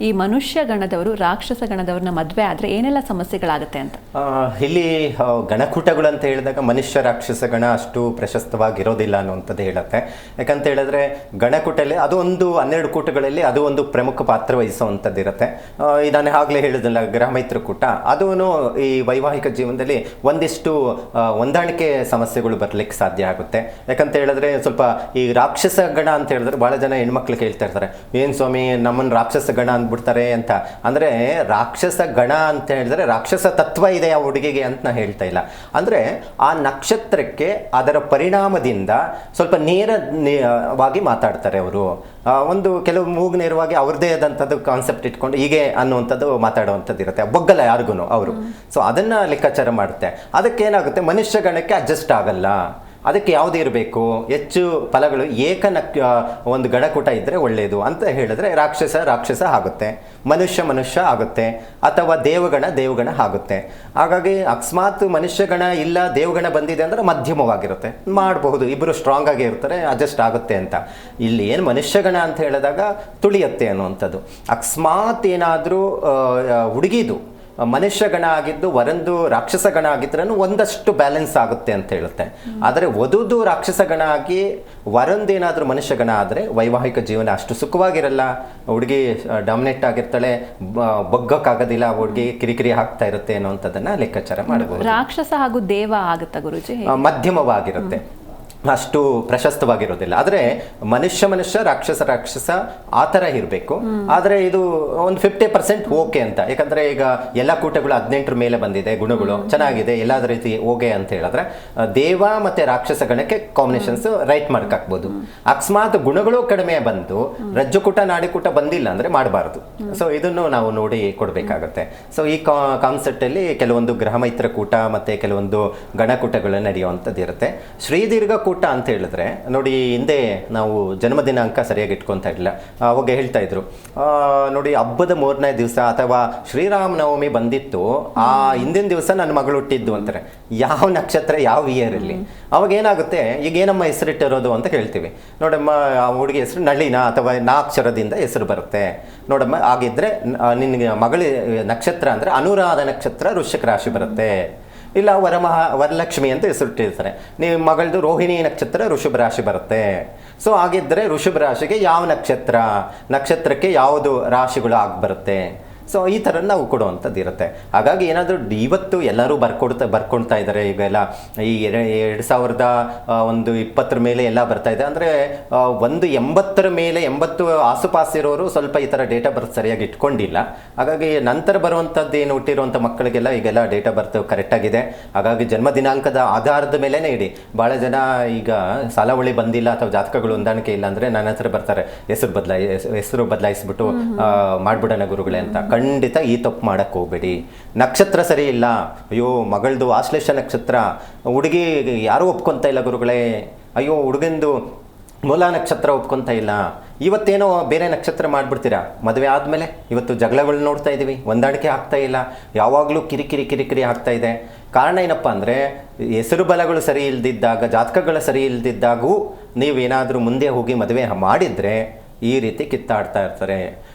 ಈ ಮನುಷ್ಯ ಗಣದವರು ರಾಕ್ಷಸ ಗಣದವ್ರನ್ನ ಮದುವೆ ಆದರೆ ಏನೆಲ್ಲ ಸಮಸ್ಯೆಗಳಾಗುತ್ತೆ ಅಂತ. ಇಲ್ಲಿ ಗಣಕೂಟಗಳು ಅಂತ ಹೇಳಿದಾಗ ಮನುಷ್ಯ ರಾಕ್ಷಸ ಗಣ ಅಷ್ಟು ಪ್ರಶಸ್ತವಾಗಿರೋದಿಲ್ಲ ಅನ್ನುವಂಥದ್ದು ಹೇಳುತ್ತೆ. ಯಾಕಂತ ಹೇಳಿದ್ರೆ ಗಣಕೂಟಲ್ಲಿ ಅದು ಒಂದು 12 ಕೂಟಗಳಲ್ಲಿ ಅದು ಒಂದು ಪ್ರಮುಖ ಪಾತ್ರ ವಹಿಸುವಂಥದ್ದು ಇರುತ್ತೆ. ನಾನು ಆಗಲೇ ಹೇಳಿದಲ್ಲ ಗ್ರಹಮೈತ್ರ ಕೂಟ, ಅದೂ ಈ ವೈವಾಹಿಕ ಜೀವನದಲ್ಲಿ ಒಂದಿಷ್ಟು ಹೊಂದಾಣಿಕೆ ಸಮಸ್ಯೆಗಳು ಬರಲಿಕ್ಕೆ ಸಾಧ್ಯ ಆಗುತ್ತೆ. ಯಾಕಂತ ಹೇಳಿದ್ರೆ ಸ್ವಲ್ಪ ಈ ರಾಕ್ಷಸ ಗಣ ಅಂತ ಹೇಳಿದ್ರೆ ಬಹಳ ಜನ ಹೆಣ್ಮಕ್ಳು ಕೇಳ್ತಾ ಇರ್ತಾರೆ, ಏನು ಸ್ವಾಮಿ ನಮ್ಮನ್ನು ರಾಕ್ಷಸ ಗಣ ಅಂದ್ಬಿಡ್ತಾರೆ ಅಂತ. ಅಂದರೆ ರಾಕ್ಷಸ ಗಣ ಅಂತ ಹೇಳಿದ್ರೆ ರಾಕ್ಷಸ ತತ್ವ ಇದೆ ಆ ಹುಡುಗಿಗೆ ಅಂತ ನಾ ಹೇಳ್ತಾ ಇಲ್ಲ. ಅಂದರೆ ಆ ನಕ್ಷತ್ರಕ್ಕೆ ಅದರ ಪರಿಣಾಮದಿಂದ ಸ್ವಲ್ಪ ನೇರವಾಗಿ ಮಾತಾಡ್ತಾರೆ ಅವರು. ಒಂದು ಕೆಲವು ಮೂಗು ನೇರವಾಗಿ ಅವ್ರದ್ದೇ ಆದಂಥದ್ದು ಕಾನ್ಸೆಪ್ಟ್ ಇಟ್ಕೊಂಡು ಹೀಗೆ ಅನ್ನುವಂಥದ್ದು ಮಾತಾಡುವಂಥದ್ದು ಇರುತ್ತೆ, ಬೊಗ್ಗಲ್ಲ ಯಾರಿಗೂ ಅವರು. ಸೊ ಅದನ್ನು ಲೆಕ್ಕಾಚಾರ ಮಾಡುತ್ತೆ. ಅದಕ್ಕೇನಾಗುತ್ತೆ, ಮನುಷ್ಯ ಗಣಕ್ಕೆ ಅಡ್ಜಸ್ಟ್ ಆಗಲ್ಲ. ಅದಕ್ಕೆ ಯಾವುದು ಇರಬೇಕು, ಹೆಚ್ಚು ಫಲಗಳು ಒಂದು ಗಣಕೂಟ ಇದ್ದರೆ ಒಳ್ಳೆಯದು ಅಂತ ಹೇಳಿದ್ರೆ ರಾಕ್ಷಸ ಆಗುತ್ತೆ, ಮನುಷ್ಯ ಆಗುತ್ತೆ, ಅಥವಾ ದೇವಗಣ ಆಗುತ್ತೆ. ಹಾಗಾಗಿ ಅಕಸ್ಮಾತ್ ಮನುಷ್ಯಗಣ ಇಲ್ಲ ದೇವಗಣ ಬಂದಿದೆ ಅಂದರೆ ಮಧ್ಯಮವಾಗಿರುತ್ತೆ, ಮಾಡಬಹುದು, ಇಬ್ಬರು ಸ್ಟ್ರಾಂಗ್ ಆಗಿ ಇರ್ತಾರೆ, ಅಡ್ಜಸ್ಟ್ ಆಗುತ್ತೆ ಅಂತ. ಇಲ್ಲಿ ಏನು ಮನುಷ್ಯಗಣ ಅಂತ ಹೇಳಿದಾಗ ತುಳಿಯುತ್ತೆ ಅನ್ನುವಂಥದ್ದು. ಅಕಸ್ಮಾತ್ ಏನಾದರೂ ಹುಡುಗಿದು ಮನುಷ್ಯ ಗಣ ಆಗಿದ್ದು ವರಂದು ರಾಕ್ಷಸ ಗಣ ಆಗಿದ್ರೂ ಒಂದಷ್ಟು ಬ್ಯಾಲೆನ್ಸ್ ಆಗುತ್ತೆ ಅಂತ ಹೇಳುತ್ತೆ. ಆದರೆ ವಧುದು ರಾಕ್ಷಸ ಗಣ ಆಗಿ ವರಂದೇನಾದರೂ ಮನುಷ್ಯ ಗಣ ಆದರೆ ವೈವಾಹಿಕ ಜೀವನ ಅಷ್ಟು ಸುಖವಾಗಿರಲ್ಲ. ಹುಡುಗಿ ಡಾಮಿನೇಟ್ ಆಗಿರ್ತಾಳೆ, ಬಗ್ಗಕ್ಕಾಗೋದಿಲ್ಲ, ಹುಡುಗಿ ಕಿರಿಕಿರಿ ಆಗ್ತಾ ಇರುತ್ತೆ ಅನ್ನೋಂಥದ್ದನ್ನು ಲೆಕ್ಕಾಚಾರ ಮಾಡಬಹುದು. ರಾಕ್ಷಸ ಹಾಗೂ ದೇವ ಆಗುತ್ತಾ ಗುರುಜಿ? ಮಧ್ಯಮವಾಗಿರುತ್ತೆ, ಅಷ್ಟು ಪ್ರಶಸ್ತವಾಗಿರೋದಿಲ್ಲ. ಆದರೆ ಮನುಷ್ಯ ರಾಕ್ಷಸ ಆ ಥರ ಇರಬೇಕು. ಆದರೆ ಇದು ಒಂದು 50% ಓಕೆ ಅಂತ. ಯಾಕಂದರೆ ಈಗ ಎಲ್ಲ ಕೂಟಗಳು 18 ಮೇಲೆ ಬಂದಿದೆ, ಗುಣಗಳು ಚೆನ್ನಾಗಿದೆ, ಎಲ್ಲಾದ ರೀತಿ ಓಕೆ ಅಂತ ಹೇಳಿದ್ರೆ ದೇವ ಮತ್ತು ರಾಕ್ಷಸ ಗಣಕ್ಕೆ ಕಾಂಬಿನೇಷನ್ಸ್ ರೈಟ್ ಮಾರ್ಕ್ ಹಾಕ್ಬೋದು. ಅಕಸ್ಮಾತ್ ಗುಣಗಳು ಕಡಿಮೆ ಬಂದು ರಜ್ಜುಕೂಟ ನಾಡಿಕೂಟ ಬಂದಿಲ್ಲ ಅಂದರೆ ಮಾಡಬಾರ್ದು. ಸೊ ಇದನ್ನು ನಾವು ನೋಡಿ ಕೊಡಬೇಕಾಗುತ್ತೆ. ಸೊ ಈ ಕಾನ್ಸೆಪ್ಟಲ್ಲಿ ಕೆಲವೊಂದು ಗ್ರಹಮೈತ್ರ ಕೂಟ ಮತ್ತು ಕೆಲವೊಂದು ಗಣಕೂಟಗಳು ನಡೆಯುವಂಥದ್ದು ಇರುತ್ತೆ. ಶ್ರೀದೀರ್ಘ ಕೂಟ ಅಂತ ಹೇಳಿದ್ರೆ ನೋಡಿ, ಹಿಂದೆ ನಾವು ಜನ್ಮ ದಿನಾಂಕ ಸರಿಯಾಗಿ ಇಟ್ಕೊತಾ ಇರಲಿಲ್ಲ. ಅವಾಗ ಹೇಳ್ತಾ ಇದ್ರು ನೋಡಿ, ಹಬ್ಬದ 3ನೇ ದಿವಸ ಅಥವಾ ಶ್ರೀರಾಮನವಮಿ ಬಂದಿತ್ತು, ಆ ಹಿಂದಿನ ದಿವಸ ನನ್ನ ಮಗಳು ಹುಟ್ಟಿದ್ದು ಅಂತಾರೆ. ಯಾವ ನಕ್ಷತ್ರ ಯಾವ ಇಯರಲ್ಲಿ? ಅವಾಗ ಏನಾಗುತ್ತೆ, ಈಗ ಏನಮ್ಮ ಹೆಸರಿಟ್ಟಿರೋದು ಅಂತ ಕೇಳ್ತೀವಿ. ನೋಡಮ್ಮ ಆ ಹುಡುಗಿ ಹೆಸರು ನಳಿನ ಅಥವಾ ನಾಕ್ಷರದಿಂದ ಹೆಸರು ಬರುತ್ತೆ. ನೋಡಮ್ಮ ಆಗಿದ್ರೆ ನಿನ್ನ ಮಗಳ ನಕ್ಷತ್ರ ಅಂದರೆ ಅನುರಾಧ ನಕ್ಷತ್ರ ವೃಶ್ಚಿಕ ರಾಶಿ ಬರುತ್ತೆ. ಇಲ್ಲ ವರಲಕ್ಷ್ಮಿ ಅಂತ ಹೆಸರಿಟ್ಟಿರ್ತಾರೆ. ನಿಮ್ಮ ಮಗಳದು ರೋಹಿಣಿ ನಕ್ಷತ್ರ ಋಷಭ ರಾಶಿ ಬರುತ್ತೆ. ಸೊ ಹಾಗಿದ್ದರೆ ಋಷಭ ರಾಶಿಗೆ ಯಾವ ನಕ್ಷತ್ರಕ್ಕೆ ಯಾವುದು ರಾಶಿಗಳು ಆಗಿ ಬರುತ್ತೆ. ಸೊ ಈ ಥರ ನಾವು ಕೊಡುವಂಥದ್ದು ಇರುತ್ತೆ. ಹಾಗಾಗಿ ಏನಾದರೂ ಇವತ್ತು ಎಲ್ಲರೂ ಬರ್ಕೊಳ್ತಾ ಇದ್ದಾರೆ. ಈಗೆಲ್ಲ ಈ 2020 ಮೇಲೆ ಎಲ್ಲ ಬರ್ತಾ ಇದೆ. ಅಂದರೆ 80 ಮೇಲೆ 80 ಆಸುಪಾಸಿರೋರು ಸ್ವಲ್ಪ ಈ ಥರ ಡೇಟ್ ಆಫ್ ಬರ್ತ್ ಸರಿಯಾಗಿ ಇಟ್ಕೊಂಡಿಲ್ಲ. ಹಾಗಾಗಿ ನಂತರ ಬರುವಂಥದ್ದು ಏನು ಹುಟ್ಟಿರುವಂಥ ಮಕ್ಕಳಿಗೆಲ್ಲ ಈಗೆಲ್ಲ ಡೇಟ್ ಆಫ್ ಬರ್ತ್ ಕರೆಕ್ಟಾಗಿದೆ. ಹಾಗಾಗಿ ಜನ್ಮ ದಿನಾಂಕದ ಆಧಾರದ ಮೇಲೇ ಇಡಿ. ಭಾಳ ಜನ ಈಗ ಸಾಲಾವಳಿ ಬಂದಿಲ್ಲ ಅಥವಾ ಜಾತಕಗಳು ಹೊಂದಾಣಿಕೆ ಇಲ್ಲ ಅಂದರೆ ನನ್ನ ಹತ್ರ ಬರ್ತಾರೆ, ಹೆಸರು ಬದಲಾಯಿಸ್ಬಿಟ್ಟು ಮಾಡ್ಬಿಡೋಣ ಗುರುಗಳೇ ಅಂತ. ಖಂಡಿತ ಈ ತಪ್ಪು ಮಾಡಕ್ಕೆ ಹೋಗಬೇಡಿ. ನಕ್ಷತ್ರ ಸರಿ ಇಲ್ಲ, ಅಯ್ಯೋ ಮಗಳದು ಆಶ್ಲೇಷ ನಕ್ಷತ್ರ, ಹುಡುಗಿ ಯಾರೂ ಒಪ್ಕೊತಾ ಇಲ್ಲ ಗುರುಗಳೇ, ಅಯ್ಯೋ ಹುಡುಗಂದು ಮೂಲ ನಕ್ಷತ್ರ ಒಪ್ಕೊತಾ ಇಲ್ಲ, ಇವತ್ತೇನೋ ಬೇರೆ ನಕ್ಷತ್ರ ಮಾಡಿಬಿಡ್ತೀರಾ. ಮದುವೆ ಆದಮೇಲೆ ಇವತ್ತು ಜಗಳಗಳು ನೋಡ್ತಾ ಇದ್ದೀವಿ, ಹೊಂದಾಣಿಕೆ ಆಗ್ತಾ ಇಲ್ಲ, ಯಾವಾಗಲೂ ಕಿರಿಕಿರಿ ಆಗ್ತಾ ಇದೆ. ಕಾರಣ ಏನಪ್ಪ ಅಂದರೆ ಹೆಸರು ಬಲಗಳು ಸರಿ ಇಲ್ದಿದ್ದಾಗ, ಜಾತಕಗಳು ಸರಿ ಇಲ್ದಿದ್ದಾಗೂ ನೀವೇನಾದರೂ ಮುಂದೆ ಹೋಗಿ ಮದುವೆ ಮಾಡಿದರೆ ಈ ರೀತಿ ಕಿತ್ತಾಡ್ತಾ ಇರ್ತಾರೆ.